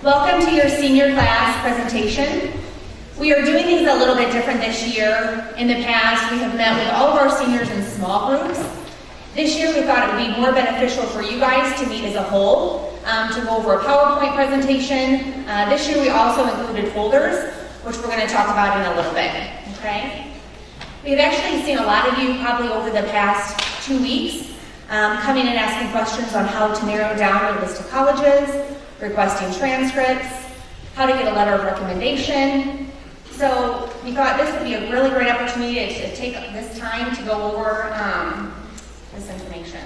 Welcome to your senior class presentation. We are doing these a little bit different this year. In the past, we have met with all of our seniors in small groups. This year, we thought it would be more beneficial for you guys to meet as a whole, to go over a PowerPoint presentation. This year, we also included folders, which we're going to talk about in a little bit, okay? We've actually seen a lot of you probably over the past 2 weeks coming and asking questions on how to narrow down your list of colleges, requesting transcripts, how to get a letter of recommendation. So we thought this would be a really great opportunity to take this time to go over this information.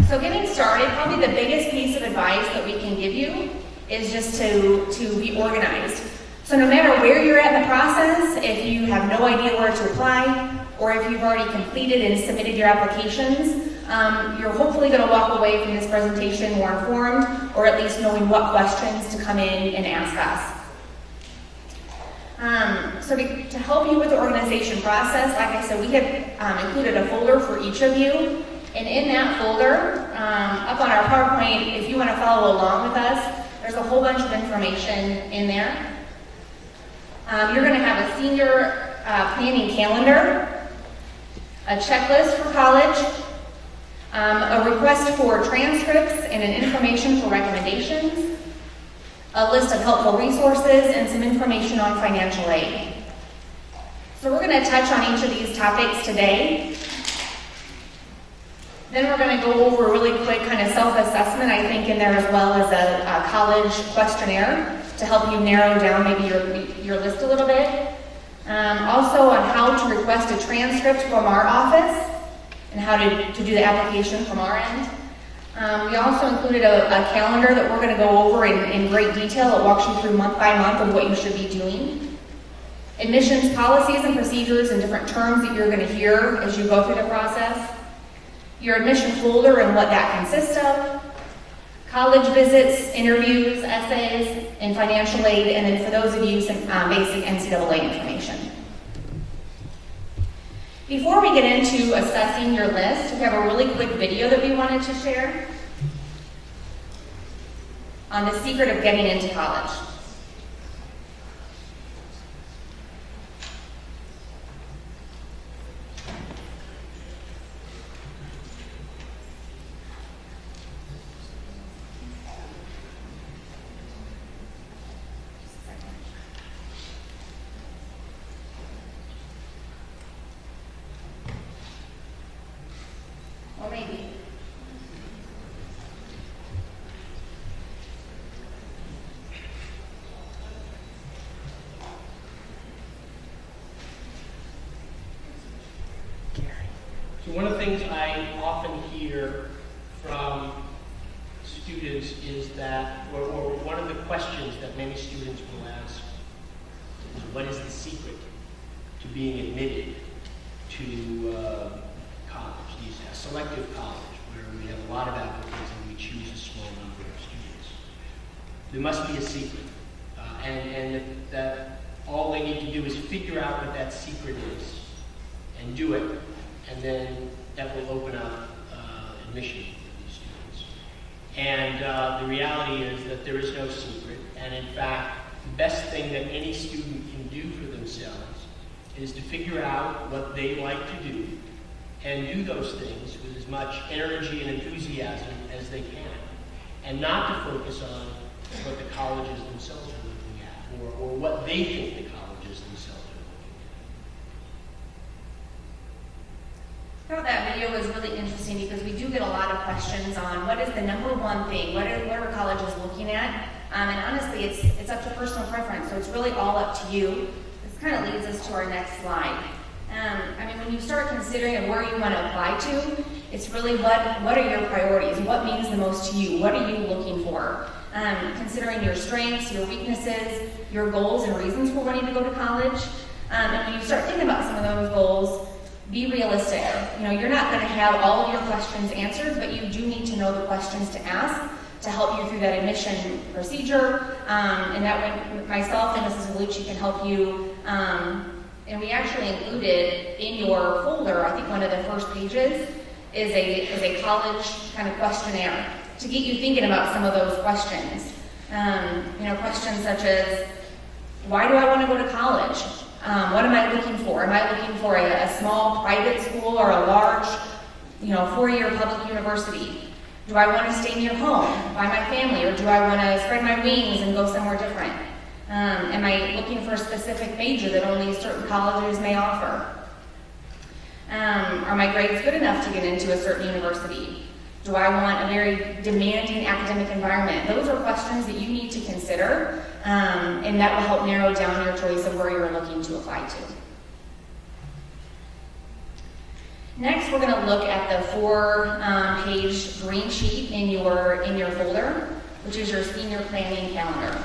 So getting started, probably the biggest piece of advice that we can give you is just to be organized. So no matter where you're at in the process, if you have no idea where to apply, or if you've already completed and submitted your applications, you're hopefully going to walk away from this presentation more informed, or at least knowing what questions to come in and ask us. So to help you with the organization process, like I said, we have included a folder for each of you. And in that folder, up on our PowerPoint, if you want to follow along with us, there's a whole bunch of information in there. You're going to have a senior planning calendar, a checklist for college, a request for transcripts and an information for recommendations, a list of helpful resources, and some information on financial aid. So we're going to touch on each of these topics today. Then we're going to go over a really quick kind of self-assessment, I think, in there as well as a college questionnaire to help you narrow down maybe your list a little bit. Also on how to request a transcript from our office and how to do the application from our end. We also included a calendar that we're going to go over in great detail. It walks you through month by month of what you should be doing. Admissions policies and procedures and different terms that you're going to hear as you go through the process. Your admission folder and what that consists of. College visits, interviews, essays, and financial aid, and then for those of you, some basic NCAA information. Before we get into assessing your list, we have a really quick video that we wanted to share on the secret of getting into college. Or maybe. So one of the things I often hear from students is that, or one of the questions that many students will ask is, what is the secret to being admitted to college, a selective college, where we have a lot of applicants and we choose a small number of students? There must be a secret, and that all they need to do is figure out what that secret is and do it, and then that will open up admission for these students. And the reality is that there is no secret, and in fact, the best thing that any student can do for themselves is to figure out what they like to do and do those things with as much energy and enthusiasm as they can, and not to focus on what the colleges themselves are looking at, or what they think the colleges themselves are looking I thought that video was really interesting because we do get a lot of questions on what is the number one thing, what are colleges looking at, and honestly, it's up to personal preference, so it's really all up to you. This kind of leads us to our next slide. When you start considering where you want to apply to, it's really what are your priorities? What means the most to you? What are you looking for? Considering your strengths, your weaknesses, your goals and reasons for wanting to go to college. And when you start thinking about some of those goals, be realistic. You're not going to have all of your questions answered, but you do need to know the questions to ask to help you through that admission procedure. And that way, myself and Mrs. Vellucci can help you. And we actually included in your folder, I think one of the first pages, is a college kind of questionnaire to get you thinking about some of those questions. Questions such as, why do I want to go to college? What am I looking for? Am I looking for a small private school or a large, 4-year public university? Do I want to stay near home by my family, or do I want to spread my wings and go somewhere different? Am I looking for a specific major that only certain colleges may offer? Are my grades good enough to get into a certain university? Do I want a very demanding academic environment? Those are questions that you need to consider, and that will help narrow down your choice of where you're looking to apply to. Next, we're going to look at the 4-page green sheet in your folder, which is your senior planning calendar.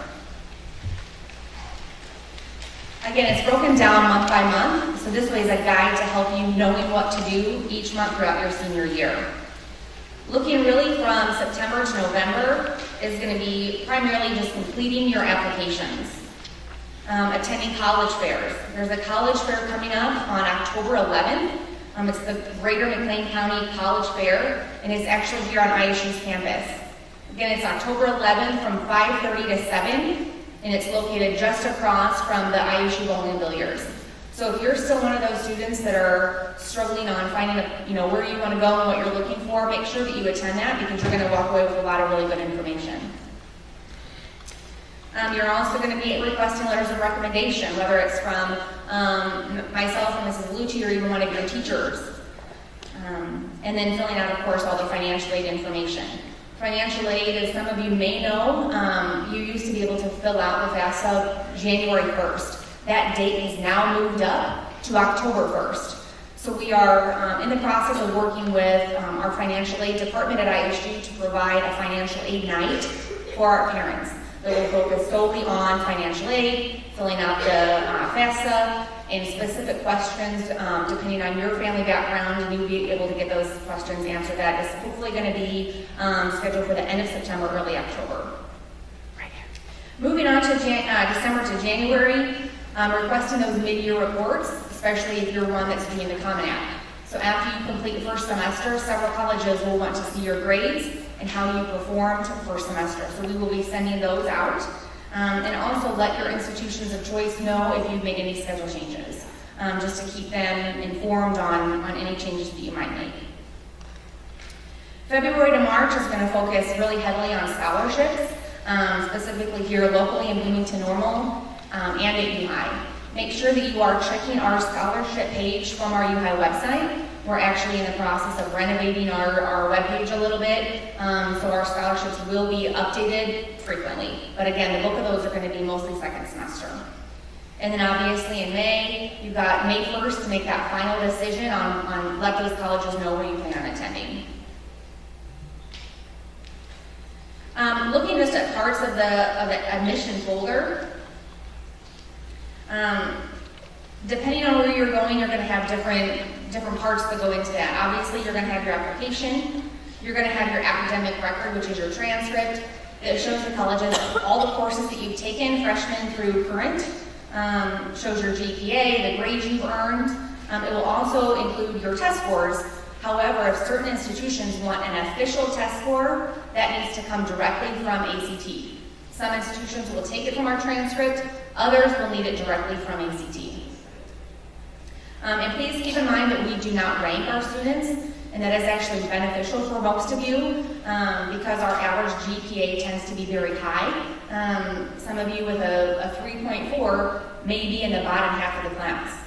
Again, it's broken down month by month, so this way is a guide to help you knowing what to do each month throughout your senior year. Looking really from September to November is going to be primarily just completing your applications. Attending college fairs. There's a college fair coming up on October 11th. It's the Greater McLean County College Fair, and it's actually here on ISU's campus. Again, it's October 11th from 5:30 to 7, and it's located just across from the ISU Bowling and Billiards. So if you're still one of those students that are struggling on finding where you want to go and what you're looking for, make sure that you attend that, because you're going to walk away with a lot of really good information. You're also going to be requesting letters of recommendation, whether it's from myself and Mrs. Lucci or even one of your teachers. And then filling out, of course, all the financial aid information. Financial aid, as some of you may know, you used to be able to fill out the FAFSA January 1st. That date has now moved up to October 1st. So we are in the process of working with our financial aid department at ISU to provide a financial aid night for our parents. That will focus solely on financial aid, filling out the FAFSA, and specific questions depending on your family background, and you'll be able to get those questions answered. That is hopefully going to be scheduled for the end of September, early October. Moving on to December to January, requesting those mid-year reports, especially if you're one that's doing the Common App. So after you complete first semester, several colleges will want to see your grades and how you performed first semester. So we will be sending those out. And also let your institutions of choice know if you've made any schedule changes, just to keep them informed on any changes that you might make. February to March is going to focus really heavily on scholarships, specifically here locally in Bloomington Normal and at U-High. Make sure that you are checking our scholarship page from our U-High website. We're actually in the process of renovating our webpage a little bit, so our scholarships will be updated frequently. But again, the bulk of those are going to be mostly second semester. And then obviously in May, you've got May 1st to make that final decision on let those colleges know where you plan on attending. Looking just at parts of the admission folder, depending on where you're going, you're going to have different parts that go into that. Obviously, you're going to have your application, you're going to have your academic record, which is your transcript. It shows the colleges, all the courses that you've taken, freshman through current, shows your GPA, the grades you've earned. It will also include your test scores. However, if certain institutions want an official test score, that needs to come directly from ACT. Some institutions will take it from our transcript, others will need it directly from ACT. And please keep in mind that we do not rank our students, and that is actually beneficial for most of you because our average GPA tends to be very high. Some of you with a 3.4 may be in the bottom half of the class.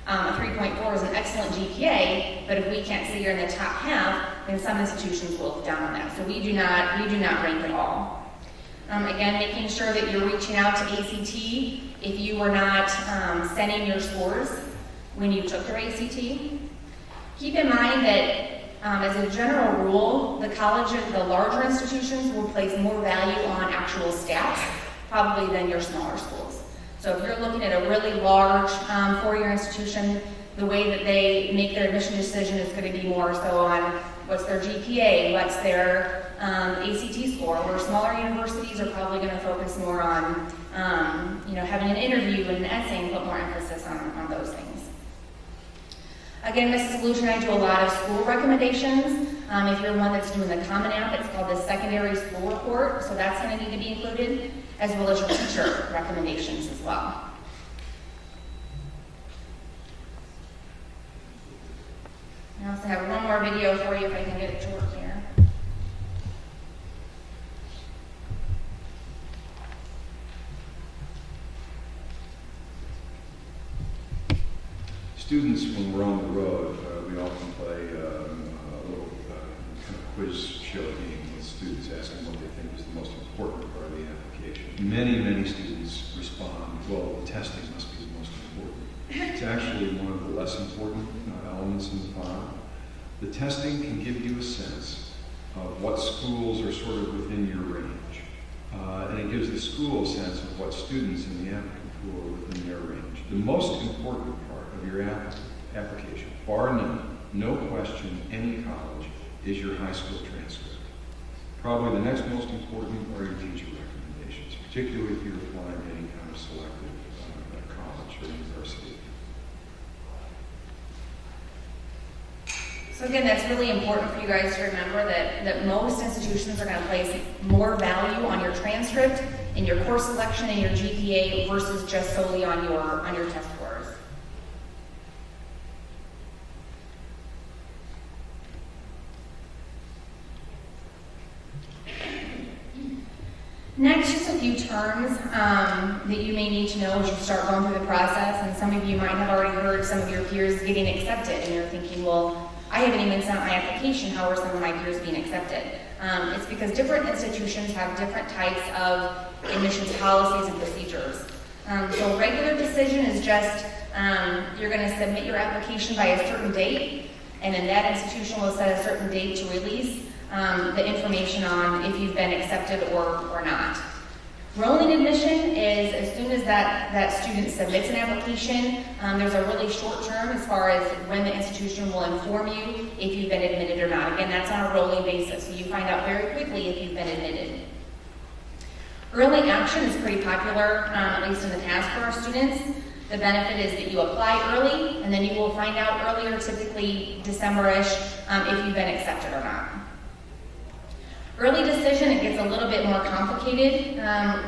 A 3.4 is an excellent GPA, but if we can't say you're in the top half, then some institutions will look down on that. So we do not rank at all. Again, making sure that you're reaching out to ACT if you were not sending your scores when you took your ACT. Keep in mind that as a general rule, the larger institutions will place more value on actual stats, probably than your smaller schools. So if you're looking at a really large four-year institution, the way that they make their admission decision is going to be more so on what's their GPA, what's their ACT score, where smaller universities are probably going to focus more on having an interview and an essay and put more emphasis on those things. Again, Mrs. Lucia and I do a lot of school recommendations. If you're one that's doing the Common App, it's called the Secondary School Report, so that's going to need to be included, as well as your teacher recommendations as well. I also have one more video for you if I can get it to work here. Students, when we're on the road, we often play a little kind of quiz show game with students asking what they think is the most important part of the application. Many students respond, well, the testing must be the most important. It's actually one of the less important elements in the file. The testing can give you a sense of what schools are sort of within your range. And it gives the school a sense of what students in the applicant pool are within their range. The most important part of your application, bar none, no question, any college, is your high school transcript. Probably the next most important are your teacher recommendations, particularly if you're applying to any kind of selective college or university. So again, that's really important for you guys to remember that most institutions are going to place more value on your transcript and your course selection and your GPA versus just solely on your test scores. Next, just a few terms that you may need to know as you start going through the process, and some of you might have already heard some of your peers getting accepted, and you're thinking, well, I haven't even sent my application, how are some of my peers being accepted? It's because different institutions have different types of admissions policies and procedures. So regular decision is just, you're going to submit your application by a certain date, and then that institution will set a certain date to release the information on if you've been accepted or not. Rolling admission is as soon as that student submits an application, there's a really short term as far as when the institution will inform you if you've been admitted or not. Again, that's on a rolling basis, so you find out very quickly if you've been admitted. Early action is pretty popular, at least in the past for our students. The benefit is that you apply early, and then you will find out earlier, typically December-ish, if you've been accepted or not. Early decision, it gets a little bit more complicated.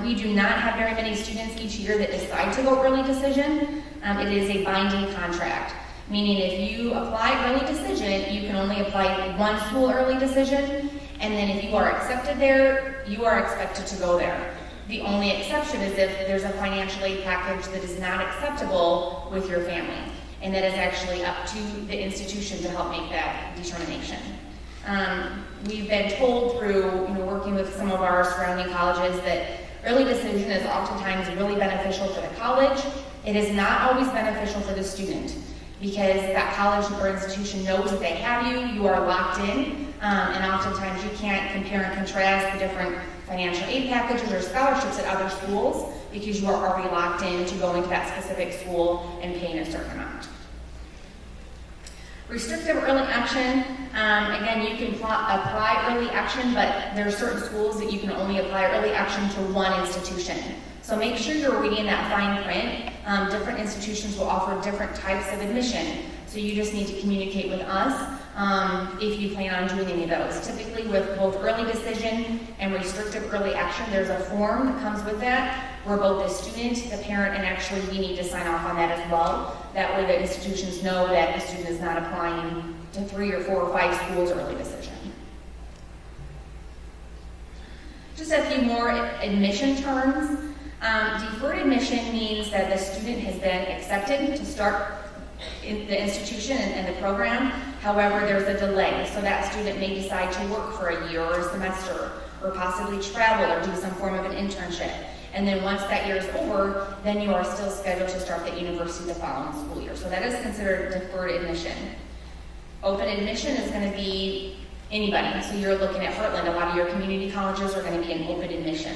We do not have very many students each year that decide to go early decision. It is a binding contract, meaning if you apply early decision, you can only apply one school early decision, and then if you are accepted there, you are expected to go there. The only exception is if there's a financial aid package that is not acceptable with your family, and that is actually up to the institution to help make that determination. We've been told through working with some of our surrounding colleges that early decision is oftentimes really beneficial for the college. It is not always beneficial for the student because that college or institution knows that they have you, you are locked in, and oftentimes you can't compare and contrast the different financial aid packages or scholarships at other schools because you are already locked in to going to that specific school and paying a certain amount. Restrictive early action, again, you can apply early action, but there are certain schools that you can only apply early action to one institution. So make sure you're reading that fine print. Different institutions will offer different types of admission. So you just need to communicate with us if you plan on doing any of those. Typically with both early decision and restrictive early action, there's a form that comes with that where both the student, the parent, and actually we need to sign off on that as well. That way the institutions know that the student is not applying to 3 or 4 or 5 schools early decision. Just a few more admission terms. Deferred admission means that the student has been accepted to start in the institution and the program. However, there's a delay, so that student may decide to work for a year or a semester, or possibly travel or do some form of an internship. And then once that year is over, then you are still scheduled to start the university the following school year. So that is considered deferred admission. Open admission is going to be anybody. So you're looking at Heartland, a lot of your community colleges are going to be an open admission.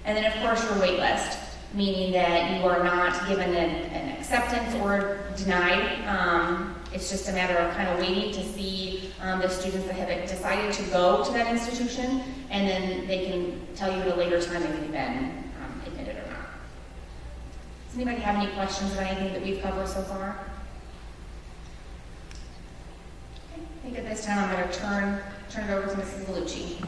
And then of course your wait list, meaning that you are not given an acceptance or denied. It's just a matter of kind of waiting to see the students that have decided to go to that institution, and then they can tell you at a later time if you've been admitted or not. Does anybody have any questions about anything that we've covered so far? think at this time I'm going to turn it over to Mrs. Bellucci.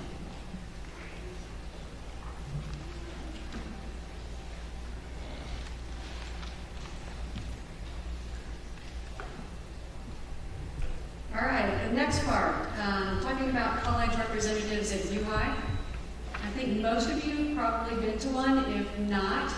All right, the next part, talking about college representatives at UI. I think most of you have probably been to one. If not,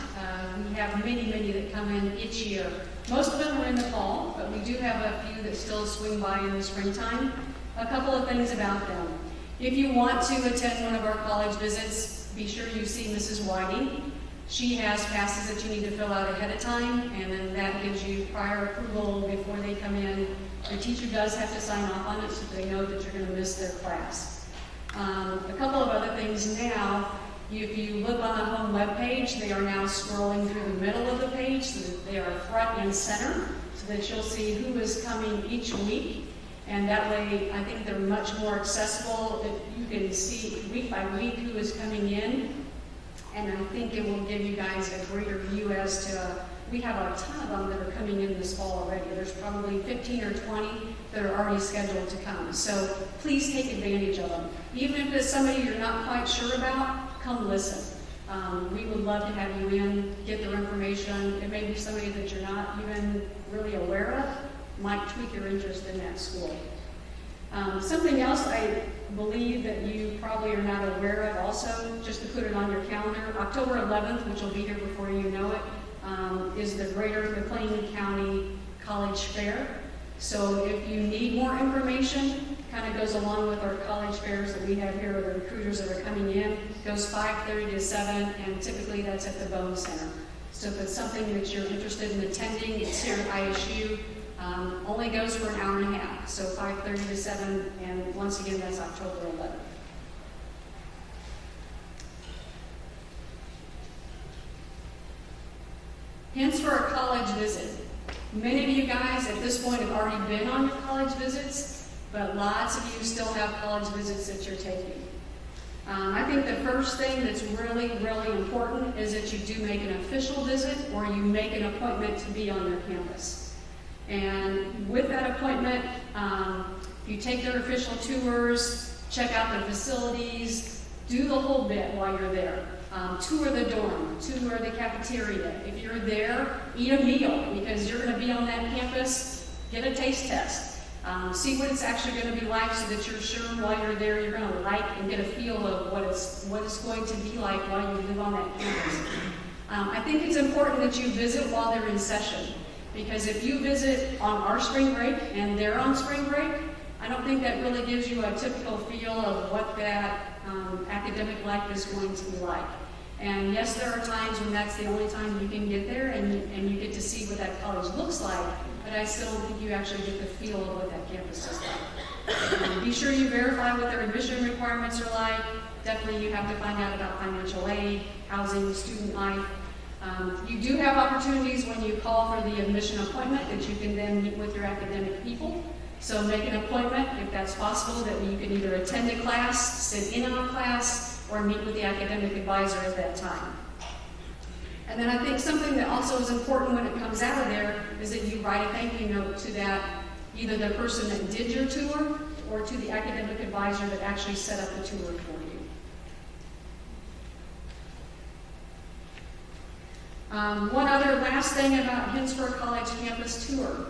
we have many that come in each year. Most of them are in the fall, but we do have a few that still swing by in the springtime. A couple of things about them. If you want to attend one of our college visits, be sure you see Mrs. Whiting. She has passes that you need to fill out ahead of time, and then that gives you prior approval before they come in. The teacher does have to sign off on it so they know that you're going to miss their class. A couple of other things now, if you look on the home web page, they are now scrolling through the middle of the page so that they are front and center so that you'll see who is coming each week. And that way, I think they're much more accessible. You can see week by week who is coming in. And I think it will give you guys a greater view as to, we have a ton of them that are coming in this fall already. There's probably 15 or 20 that are already scheduled to come. So please take advantage of them. Even if it's somebody you're not quite sure about, come listen. We would love to have you in, get their information. It may be somebody that you're not even really aware of, might tweak your interest in that school. Something else I believe that you probably are not aware of also, just to put it on your calendar, October 11th, which will be here before you know it, is the Greater McLean County College Fair. So if you need more information, kind of goes along with our college fairs that we have here with the recruiters that are coming in, goes 5:30 to 7, and typically that's at the Bone Center. So if it's something that you're interested in attending, it's here at ISU. Only goes for an hour and a half, so 5:30 to 7, and once again, that's October 11th. Hints for a college visit. Many of you guys at this point have already been on your college visits, but lots of you still have college visits that you're taking. I think the first thing that's really important is that you do make an official visit or you make an appointment to be on their campus. And with that appointment, you take their official tours, check out their facilities, do the whole bit while you're there. Tour the dorm, tour the cafeteria. If you're there, eat a meal because you're going to be on that campus. Get a taste test. See what it's actually going to be like so that you're sure while you're there you're going to like and get a feel of what it's going to be like while you live on that campus. I think it's important that you visit while they're in session. Because if you visit on our spring break and they're on spring break, I don't think that really gives you a typical feel of what that academic life is going to be like. And yes, there are times when that's the only time you can get there and you get to see what that college looks like, but I still don't think you actually get the feel of what that campus is like. Be sure you verify what their admission requirements are like. Definitely you have to find out about financial aid, housing, student life. You do have opportunities when you call for the admission appointment that you can then meet with your academic people. So make an appointment, if that's possible, that you can either attend a class, sit in on a class, or meet with the academic advisor at that time. And then I think something that also is important when it comes out of there is that you write a thank you note to that, either the person that did your tour or to the academic advisor that actually set up the tour for you. One other last thing about Hints for a College campus tour.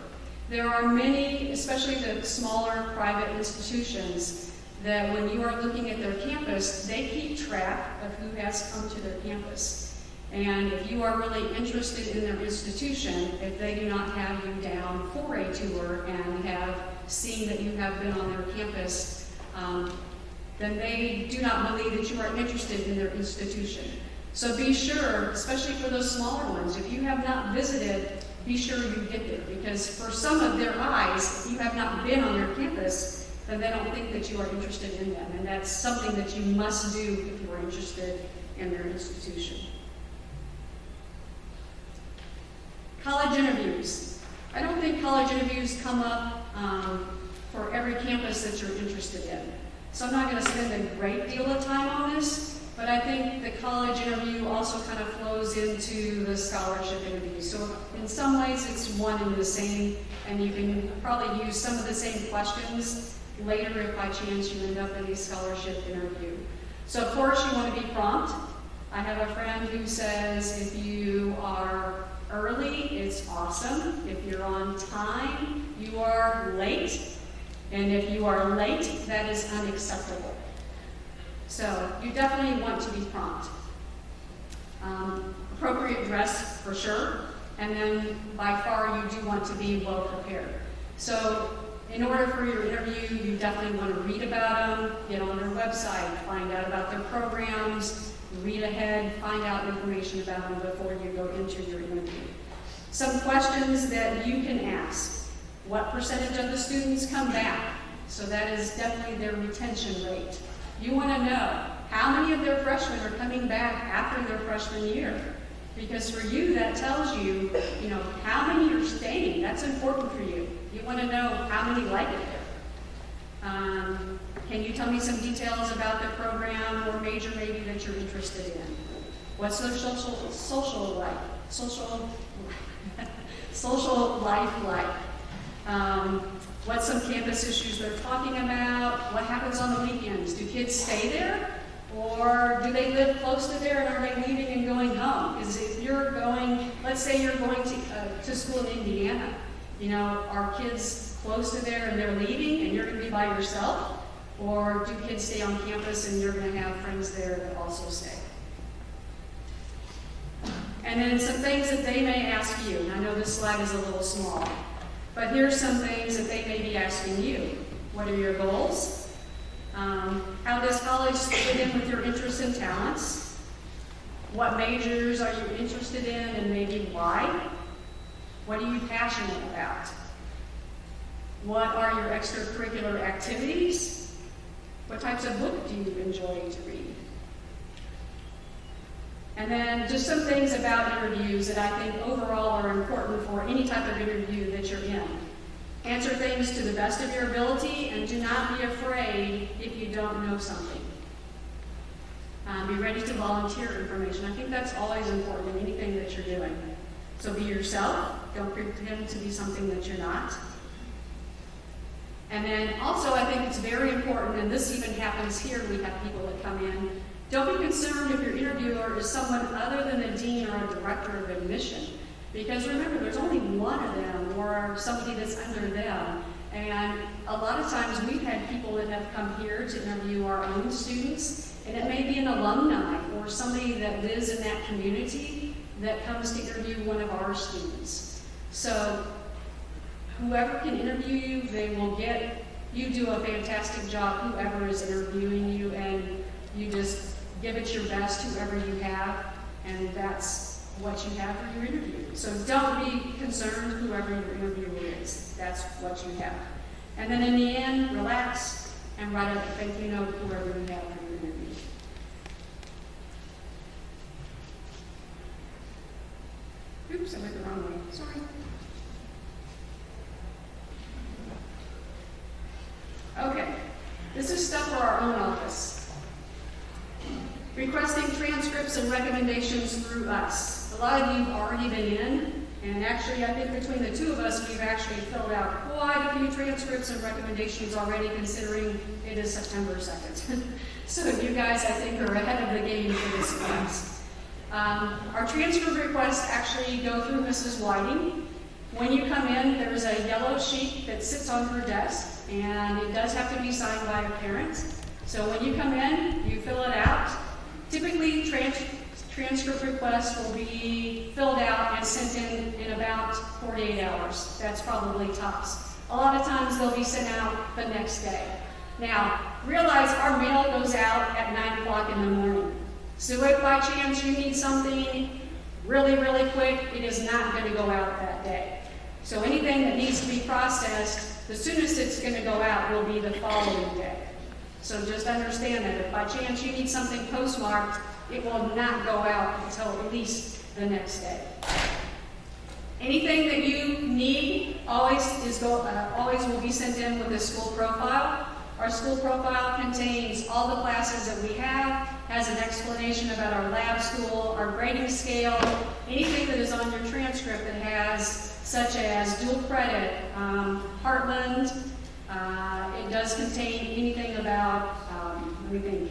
There are many, especially the smaller private institutions, that when you are looking at their campus, they keep track of who has come to their campus. And if you are really interested in their institution, if they do not have you down for a tour and have seen that you have been on their campus, then they do not believe that you are interested in their institution. So be sure, especially for those smaller ones, if you have not visited, be sure you get there. Because for some of their eyes, if you have not been on their campus, then they don't think that you are interested in them. And that's something that you must do if you are interested in their institution. College interviews. I don't think college interviews come up for every campus that you're interested in. So I'm not going to spend a great deal of time on this. But I think the college interview also kind of flows into the scholarship interview. So in some ways it's one and the same, and you can probably use some of the same questions later if by chance you end up in a scholarship interview. So of course you want to be prompt. I have a friend who says if you are early, it's awesome. If you're on time, you are late. And if you are late, that is unacceptable. So you definitely want to be prompt. Appropriate dress for sure. And then by far you do want to be well prepared. So in order for your interview, you definitely want to read about them, get on their website, find out about their programs, read ahead, find out information about them before you go into your interview. Some questions that you can ask. What percentage of the students come back? So that is definitely their retention rate. You want to know how many of their freshmen are coming back after their freshman year. Because for you, that tells you, how many are staying. That's important for you. You want to know how many like it there. Can you tell me some details about the program or major maybe that you're interested in? What's their social life? Social life like? What's some campus issues they're talking about? What happens on the weekends? Do kids stay there? Or do they live close to there and are they leaving and going home? Because if you're going, let's say you're going to school in Indiana, are kids close to there and they're leaving and you're going to be by yourself? Or do kids stay on campus and you're going to have friends there that also stay? And then some things that they may ask you. And I know this slide is a little small, but here's some things that they may be asking you. What are your goals? How does college fit in with your interests and talents? What majors are you interested in and maybe why? What are you passionate about? What are your extracurricular activities? What types of books do you enjoy to read? And then just some things about interviews that I think overall are important for any type of interview that you're in. Answer things to the best of your ability and do not be afraid if you don't know something. Be ready to volunteer information. I think that's always important in anything that you're doing. So be yourself. Don't pretend to be something that you're not. And then also I think it's very important, and this even happens here, we have people that come in. Don't be concerned if your interviewer is someone other than the dean or a director of admission. Because remember, there's only one of them or somebody that's under them. And a lot of times we've had people that have come here to interview our own students, and it may be an alumni or somebody that lives in that community that comes to interview one of our students. So whoever can interview you, they will get, you do a fantastic job, whoever is interviewing you, and you just give it your best, whoever you have, and that's what you have for your interview. So don't be concerned whoever your interviewer is. That's what you have. And then in the end, relax and write a thank you note to whoever you have for your interview. Oops, I went the wrong way. Sorry. Okay, this is stuff for our own office. Requesting transcripts and recommendations through us. A lot of you have already been in, and actually I think between the two of us we've actually filled out quite a few transcripts and recommendations already, considering it is September 2nd. So you guys, I think, are ahead of the game for this class. Our transcript requests actually go through Mrs. Whiting. When you come in, there's a yellow sheet that sits on her desk, and it does have to be signed by a parent. So when you come in, you fill it out. Typically, transcript requests will be filled out and sent in about 48 hours. That's probably tops. A lot of times they'll be sent out the next day. Now, realize our mail goes out at 9 o'clock in the morning. So if by chance you need something really, really quick, it is not going to go out that day. So anything that needs to be processed, the soonest it's going to go out will be the following day. So just understand that if by chance you need something postmarked, it will not go out until at least the next day. Anything that you need always will be sent in with a school profile. Our school profile contains all the classes that we have, has an explanation about our lab school, our grading scale, anything that is on your transcript that has, such as dual credit, Heartland, It does contain anything about, let me think,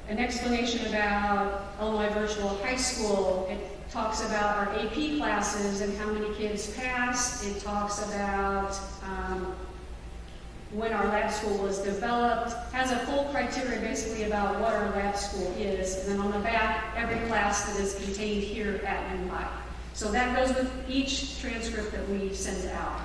an explanation about Illinois Virtual High School. It talks about our AP classes and how many kids pass. It talks about when our lab school was developed. Has a full criteria basically about what our lab school is. And then on the back, every class that is contained here at UI. So that goes with each transcript that we send out.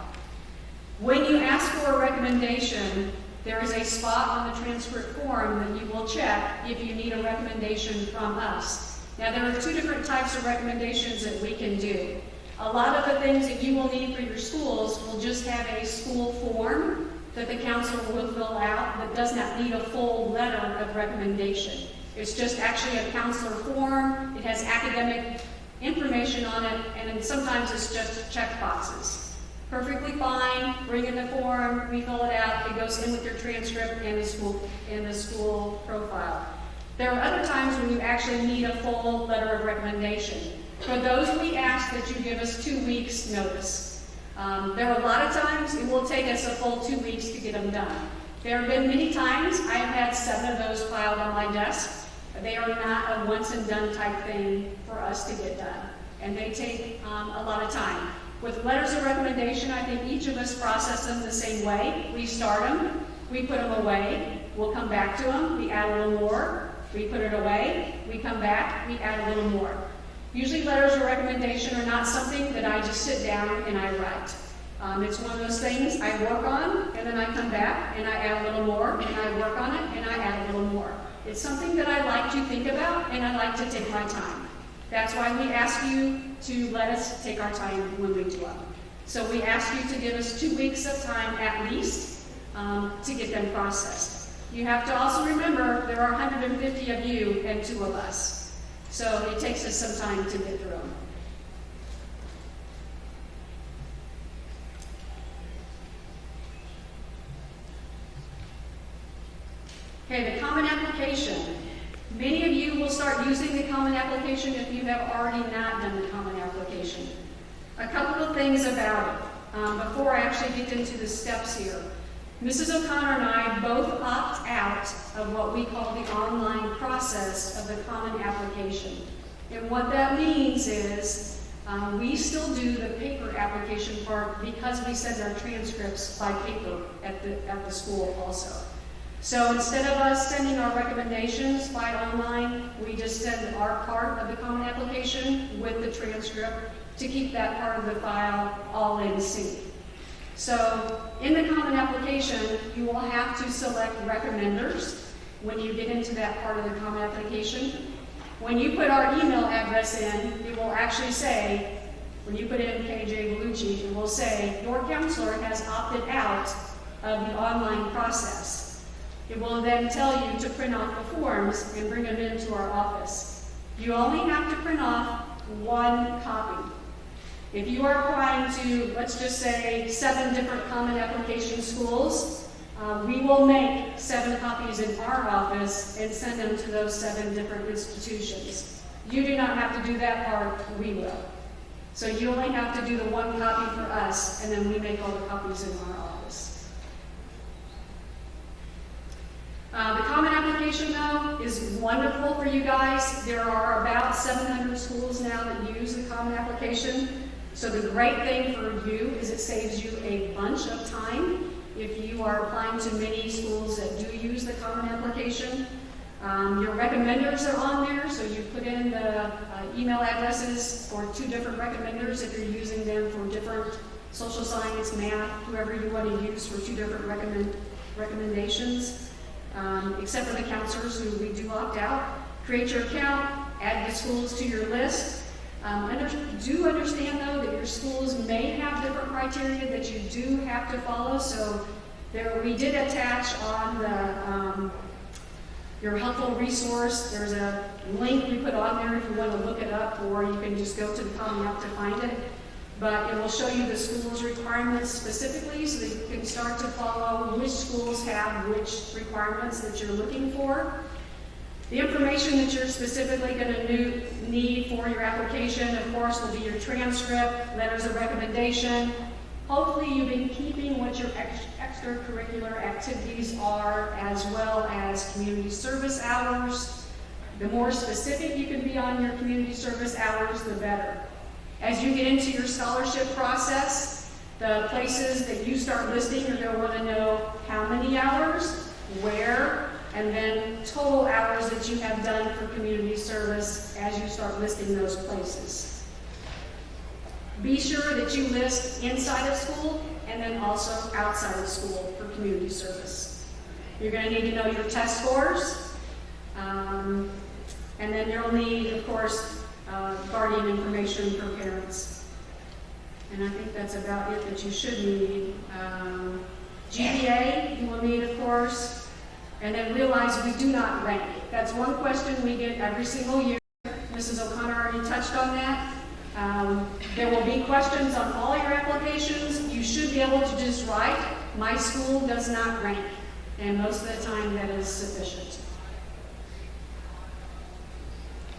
When you ask for a recommendation, there is a spot on the transcript form that you will check if you need a recommendation from us. Now, there are two different types of recommendations that we can do. A lot of the things that you will need for your schools will just have a school form that the counselor will fill out that does not need a full letter of recommendation. It's just actually a counselor form. It has academic information on it, and then sometimes it's just check boxes. Perfectly fine. Bring in the form, we fill it out. It goes in with your transcript and the school profile. There are other times when you actually need a full letter of recommendation. For those, we ask that you give us 2 weeks notice. There are a lot of times it will take us a full 2 weeks to get them done. There have been many times I have had 7 of those filed on my desk. They are not a once and done type thing for us to get done, and they take a lot of time. With letters of recommendation, I think each of us process them the same way. We start them, we put them away, we'll come back to them, we add a little more, we put it away, we come back, we add a little more. Usually letters of recommendation are not something that I just sit down and I write. It's one of those things I work on, and then I come back and I add a little more, and I work on it and I add a little more. It's something that I like to think about, and I like to take my time. That's why we ask you to let us take our time when we do them. So we ask you to give us 2 weeks of time at least to get them processed. You have to also remember there are 150 of you and 2 of us. So it takes us some time to get through them. Okay, the common application. Many of you will start using the common application if you have already not done the common application. A couple of things about it before I actually get into the steps here. Mrs. O'Connor and I both opt out of what we call the online process of the common application. And what that means is we still do the paper application part because we send our transcripts by paper at the school also. So instead of us sending our recommendations by online, we just send our part of the common application with the transcript to keep that part of the file all in sync. So in the common application, you will have to select recommenders when you get into that part of the common application. When you put our email address in, it will actually say, when you put in KJ Bellucci, it will say, your counselor has opted out of the online process. It will then tell you to print off the forms and bring them into our office. You only have to print off 1 copy. If you are applying to, let's just say, 7 different common application schools, we will make 7 copies in our office and send them to those 7 different institutions. You do not have to do that part, we will. So you only have to do the 1 copy for us, and then we make all the copies in our office. The common application, though, is wonderful for you guys. There are about 700 schools now that use the common application. So the great thing for you is it saves you a bunch of time if you are applying to many schools that do use the common application. Your recommenders are on there, so you put in the email addresses for 2 different recommenders if you're using them for different social science, math, whoever you want to use for 2 different recommendations. Except for the counselors who we do opt out. Create your account, add the schools to your list. Do understand, though, that your schools may have different criteria that you do have to follow. So we did attach on the your helpful resource. There's a link we put on there if you want to look it up, or you can just go to the Common App to find it. But it will show you the school's requirements specifically so that you can start to follow which schools have which requirements that you're looking for. The information that you're specifically going to need for your application, of course, will be your transcript, letters of recommendation, Hopefully you've been keeping what your extracurricular activities are, as well as community service hours. The more specific you can be on your community service hours, the better. As you get into your scholarship process, the places that you start listing, you're going to want to know how many hours, where, and then total hours that you have done for community service as you start listing those places. Be sure that you list inside of school and then also outside of school for community service. You're going to need to know your test scores, and then you'll need, of course, guardian information for parents. And I think that's about it that you should need. GPA you will need, of course, and then realize we do not rank. That's one question we get every single year. Mrs. O'Connor already touched on that. There will be questions on all your applications. You should be able to just write, my school does not rank. And most of the time that is sufficient.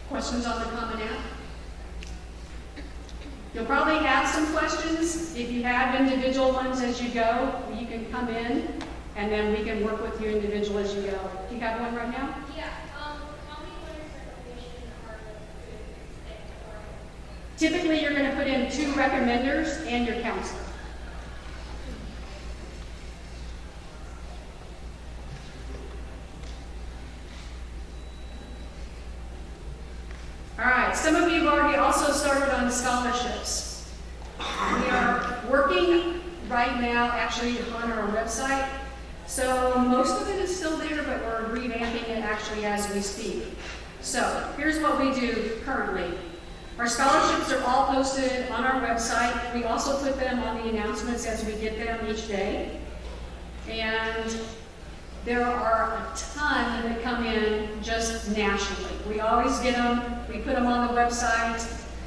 Questions on the Common App? You'll probably have some questions. If you have individual ones as you go, you can come in and then we can work with you individual as you go. Do you have one right now? Yeah, how many letters of recommendation are the Typically, you're going to put in 2 recommenders and your counselor. All right, some of you have already also started on scholarships. We are working right now actually on our website. So most of it is still there, but we're revamping it actually as we speak. So here's what we do currently. Our scholarships are all posted on our website. We also put them on the announcements as we get them each day. And there are a ton that come in just nationally. We always get them, we put them on the website,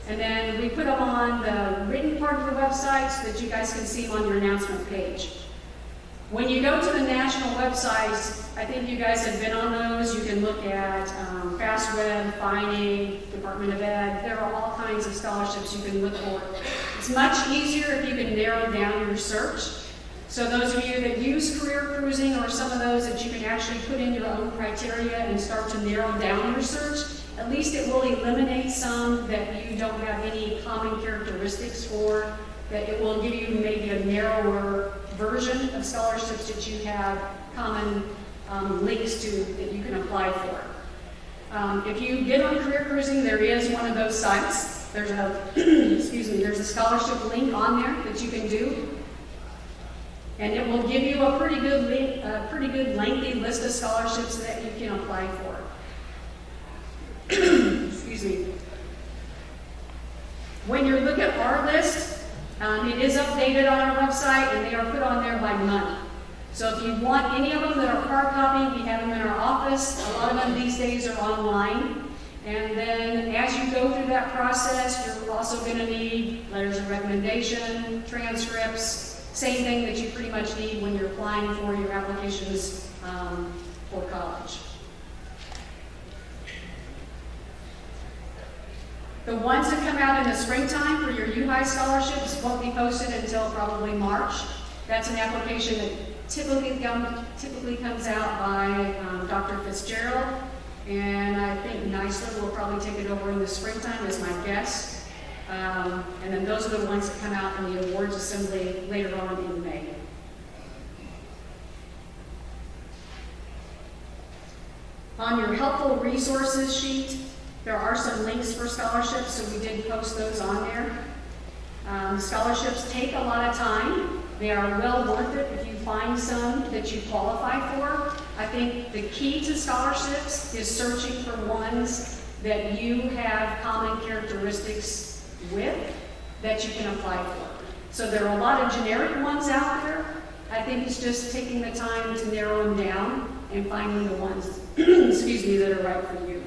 and then we put them on the written part of the website so that you guys can see them on your announcement page. When you go to the national websites, I think you guys have been on those. You can look at FastWeb, Finding, Department of Ed. There are all kinds of scholarships you can look for. It's much easier if you can narrow down your search. So those of you that use career cruising or some of those that you can actually put in your own criteria and start to narrow down your search, at least it will eliminate some that you don't have any common characteristics for, that it will give you maybe a narrower version of scholarships that you have common links to that you can apply for. If you get on career cruising, there is one of those sites. There's a, there's a scholarship link on there that you can do. And it will give you a pretty good lengthy list of scholarships that you can apply for. Excuse me. When you look at our list, it is updated on our website and they are put on there by month. So if you want any of them that are hard copy, we have them in our office. A lot of them these days are online. And then as you go through that process, you're also going to need letters of recommendation, transcripts, same thing that you pretty much need when you're applying for your applications for college. The ones that come out in the springtime for your U-High scholarships won't be posted until probably March. That's an application that typically comes out by Dr. Fitzgerald, and I think Neisler will probably take it over in the springtime is my guess. And then those are the ones that come out in the awards assembly later on in May. On your helpful resources sheet, there are some links for scholarships, so we did post those on there. Scholarships take a lot of time. They are well worth it if you find some that you qualify for. I think the key to scholarships is searching for ones that you have common characteristics with that you can apply for. So there are a lot of generic ones out there. I think it's just taking the time to narrow them down and finding the ones, excuse me, that are right for you.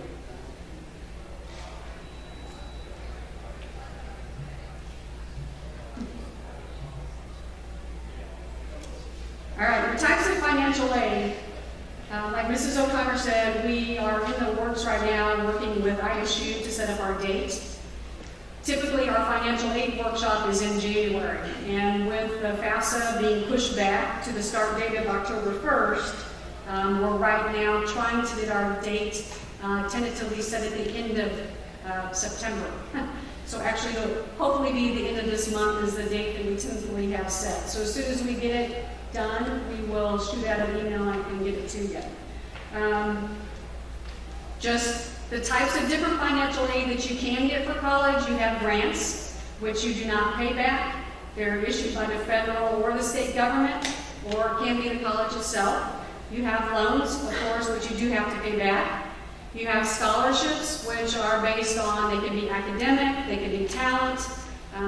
All right, the types of financial aid. Like Mrs. O'Connor said, we are in the works right now working with ISU to set up our date. Typically, our financial aid workshop is in January, and with the FAFSA being pushed back to the start date of October 1st, we're right now trying to get our date tentatively set at the end of September. So actually, it'll hopefully be the end of this month is the date that we tentatively have set. So as soon as we get it done, we will shoot out an email and get it to you. Just the types of different financial aid that you can get for college, you have grants, which you do not pay back. They're issued by the federal or the state government, or it can be the college itself. You have loans, of course, which you do have to pay back. You have scholarships, which are based on, they can be academic, they can be talent.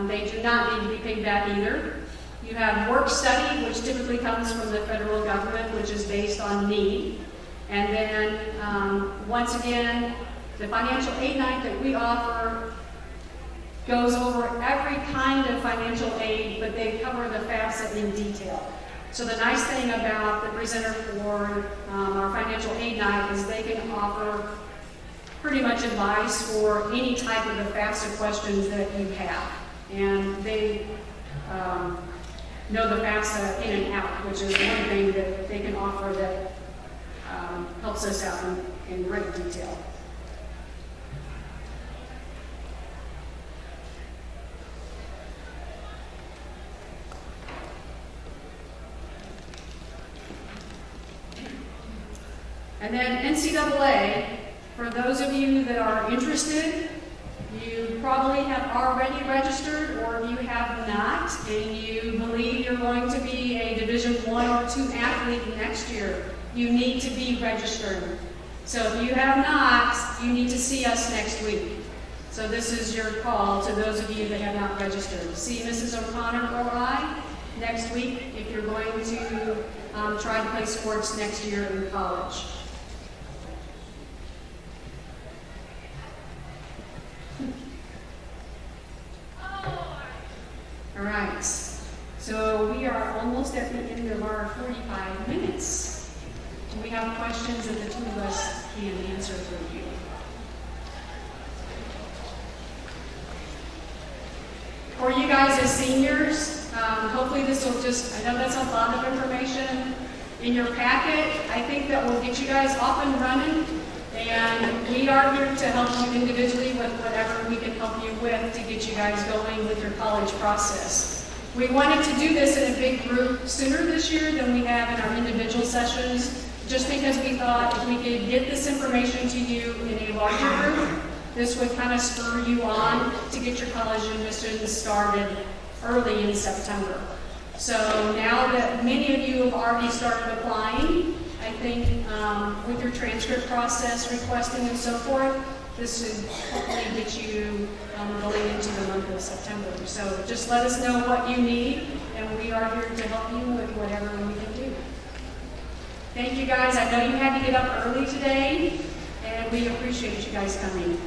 They do not need to be paid back either. You have work study, which typically comes from the federal government, which is based on need. And then, once again, the financial aid night that we offer goes over every kind of financial aid, but they cover the FAFSA in detail. So the nice thing about the presenter for our financial aid night is they can offer pretty much advice for any type of the FAFSA questions that you have. And they know the FAFSA in and out, which is one thing that they can offer that helps us out in great detail. And then NCAA, for those of you that are interested, you probably have already registered, or if you have not, and you believe you're going to be a Division I or II athlete next year, you need to be registered. So if you have not, you need to see us next week. So this is your call to those of you that have not registered. See Mrs. O'Connor or I next week if you're going to try to play sports next year in college. All right, so we are almost at the end of our 45 minutes. Do we have questions that the two of us can answer for you? For you guys as seniors, hopefully this will just, I know that's a lot of information in your packet. I think that will get you guys off and running. And we are here to help you individually with whatever we can help you with to get you guys going with your college process. We wanted to do this in a big group sooner this year than we have in our individual sessions, just because we thought if we could get this information to you in a larger group, this would kind of spur you on to get your college admissions started early in September. So now that many of you have already started applying, I think with your transcript process, requesting and so forth, this should hopefully get you going into the month of September. So just let us know what you need, and we are here to help you with whatever we can do. Thank you guys. I know you had to get up early today, and we appreciate you guys coming.